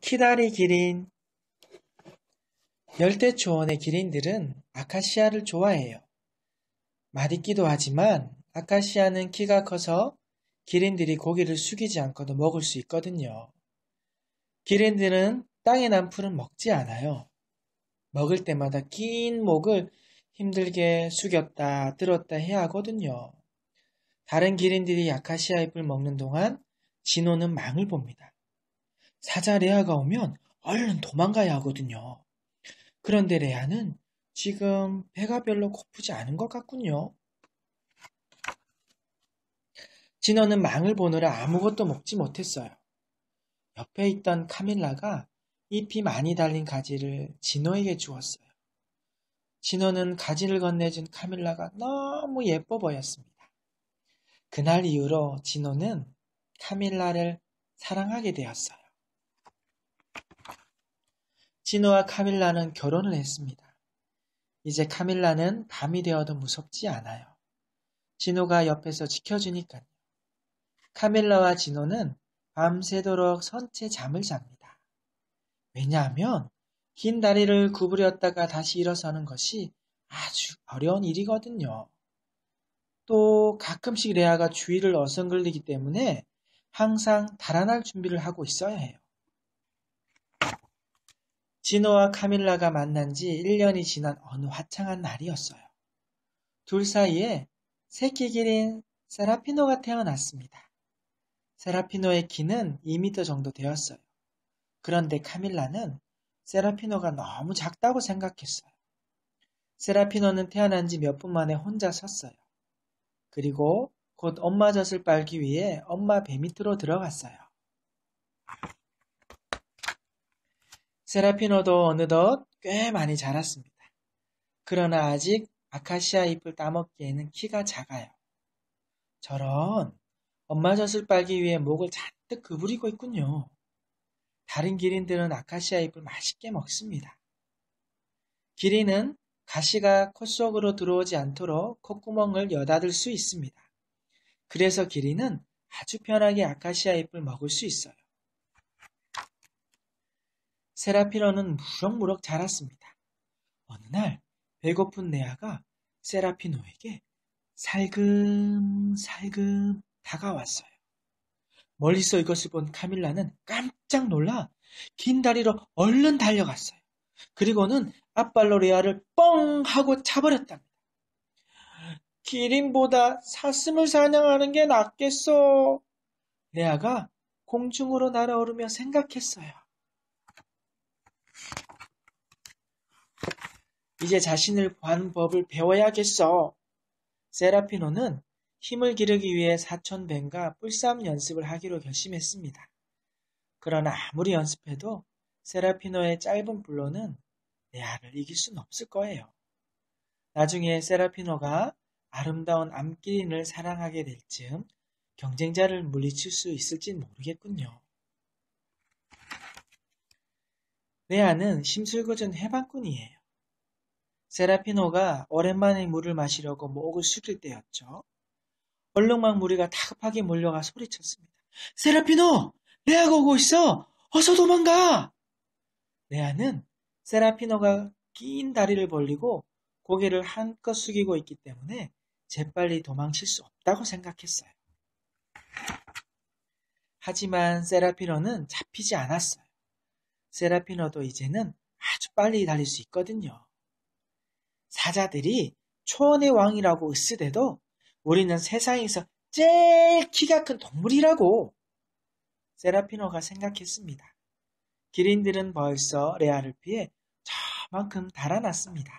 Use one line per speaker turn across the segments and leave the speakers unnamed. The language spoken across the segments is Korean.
키다리 기린. 열대초원의 기린들은 아카시아를 좋아해요. 맛있기도 하지만 아카시아는 키가 커서 기린들이 고기를 숙이지 않고도 먹을 수 있거든요. 기린들은 땅에 난 풀은 먹지 않아요. 먹을 때마다 긴 목을 힘들게 숙였다 들었다 해야 하거든요. 다른 기린들이 아카시아 잎을 먹는 동안 진호는 망을 봅니다. 사자 레아가 오면 얼른 도망가야 하거든요. 그런데 레아는 지금 배가 별로 고프지 않은 것 같군요. 진호는 망을 보느라 아무것도 먹지 못했어요. 옆에 있던 카밀라가 잎이 많이 달린 가지를 진호에게 주었어요. 진호는 가지를 건네준 카밀라가 너무 예뻐 보였습니다. 그날 이후로 진호는 카밀라를 사랑하게 되었어요. 진호와 카밀라는 결혼을 했습니다. 이제 카밀라는 밤이 되어도 무섭지 않아요. 진호가 옆에서 지켜주니까요. 카밀라와 진호는 밤새도록 선체 잠을 잡니다. 왜냐하면 긴 다리를 구부렸다가 다시 일어서는 것이 아주 어려운 일이거든요. 또 가끔씩 레아가 주위를 어성글리기 때문에 항상 달아날 준비를 하고 있어야 해요. 진호와 카밀라가 만난 지 1년이 지난 어느 화창한 날이었어요. 둘 사이에 새끼 기린 세라피노가 태어났습니다. 세라피노의 키는 2m 정도 되었어요. 그런데 카밀라는 세라피노가 너무 작다고 생각했어요. 세라피노는 태어난 지 몇 분 만에 혼자 섰어요. 그리고 곧 엄마 젖을 빨기 위해 엄마 배 밑으로 들어갔어요. 세라피노도 어느덧 꽤 많이 자랐습니다. 그러나 아직 아카시아 잎을 따먹기에는 키가 작아요. 저런 엄마 젖을 빨기 위해 목을 잔뜩 구부리고 있군요. 다른 기린들은 아카시아 잎을 맛있게 먹습니다. 기린은 가시가 코 속으로 들어오지 않도록 콧구멍을 여닫을 수 있습니다. 그래서 기린은 아주 편하게 아카시아 잎을 먹을 수 있어요. 세라피노는 무럭무럭 자랐습니다. 어느 날 배고픈 레아가 세라피노에게 살금살금 다가왔어요. 멀리서 이것을 본 카밀라는 깜짝 놀라 긴 다리로 얼른 달려갔어요. 그리고는 앞발로 레아를 뻥 하고 차버렸답니다. 기린보다 사슴을 사냥하는 게 낫겠어. 레아가 공중으로 날아오르며 생각했어요. 이제 자신을 구하는 법을 배워야겠어. 세라피노는 힘을 기르기 위해 사촌뱀과 뿔싸움 연습을 하기로 결심했습니다. 그러나 아무리 연습해도 세라피노의 짧은 뿔로는 레아를 이길 수는 없을 거예요. 나중에 세라피노가 아름다운 암기린을 사랑하게 될 즈음 경쟁자를 물리칠 수 있을진 모르겠군요. 레아는 심술궂은 해방꾼이에요. 세라피노가 오랜만에 물을 마시려고 목을 숙일 때였죠. 얼룩말 무리가 다급하게 몰려가 소리쳤습니다. 세라피노! 레아가 오고 있어! 어서 도망가! 레아는 세라피노가 긴 다리를 벌리고 고개를 한껏 숙이고 있기 때문에 재빨리 도망칠 수 없다고 생각했어요. 하지만 세라피노는 잡히지 않았어요. 세라피노도 이제는 아주 빨리 달릴 수 있거든요. 사자들이 초원의 왕이라고 으쓰대도 우리는 세상에서 제일 키가 큰 동물이라고 세라피노가 생각했습니다. 기린들은 벌써 레아를 피해 저만큼 달아났습니다.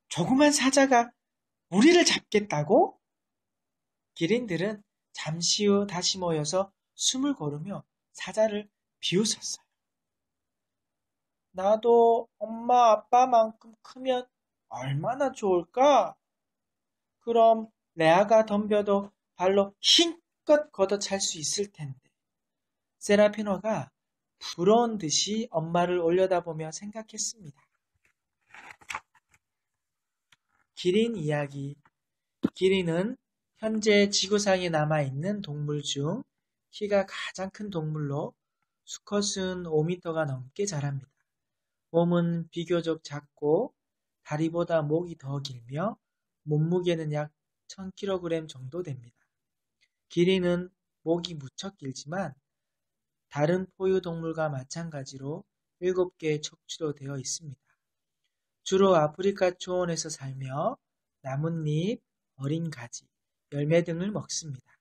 조그만 사자가 우리를 잡겠다고? 기린들은 잠시 후 다시 모여서 숨을 고르며 사자를 비웃었어요. 나도 엄마 아빠만큼 크면 얼마나 좋을까? 그럼 레아가 덤벼도 발로 힘껏 걷어찰 수 있을 텐데. 세라피노가 부러운 듯이 엄마를 올려다보며 생각했습니다. 기린 이야기. 기린은 현재 지구상에 남아있는 동물 중 키가 가장 큰 동물로 수컷은 5m가 넘게 자랍니다. 몸은 비교적 작고 다리보다 목이 더 길며 몸무게는 약 1000kg 정도 됩니다. 길이는 목이 무척 길지만 다른 포유동물과 마찬가지로 7개의 척추로 되어 있습니다. 주로 아프리카 초원에서 살며 나뭇잎, 어린 가지, 열매 등을 먹습니다.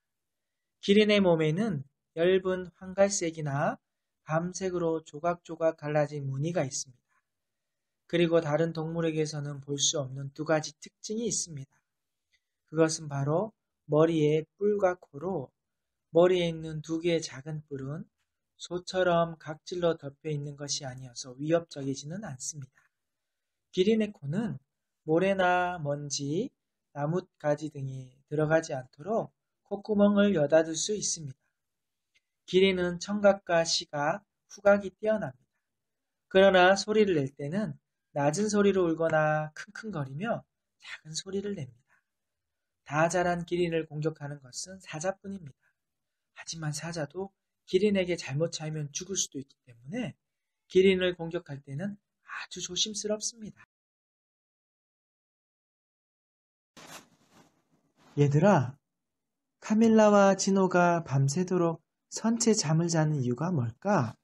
기린의 몸에는 엷은 황갈색이나 밤색으로 조각조각 갈라진 무늬가 있습니다. 그리고 다른 동물에게서는 볼 수 없는 두 가지 특징이 있습니다. 그것은 바로 머리에 뿔과 코로 머리에 있는 두 개의 작은 뿔은 소처럼 각질로 덮여 있는 것이 아니어서 위협적이지는 않습니다. 기린의 코는 모래나 먼지, 나뭇가지 등이 들어가지 않도록 콧구멍을 여닫을 수 있습니다. 기린은 청각과 시각, 후각이 뛰어납니다. 그러나 소리를 낼 때는 낮은 소리로 울거나 킁킁거리며 작은 소리를 냅니다. 다 자란 기린을 공격하는 것은 사자뿐입니다. 하지만 사자도 기린에게 잘못 차이면 죽을 수도 있기 때문에 기린을 공격할 때는 아주 조심스럽습니다. 얘들아, 카밀라와 진호가 밤새도록 선체 잠을 자는 이유가 뭘까?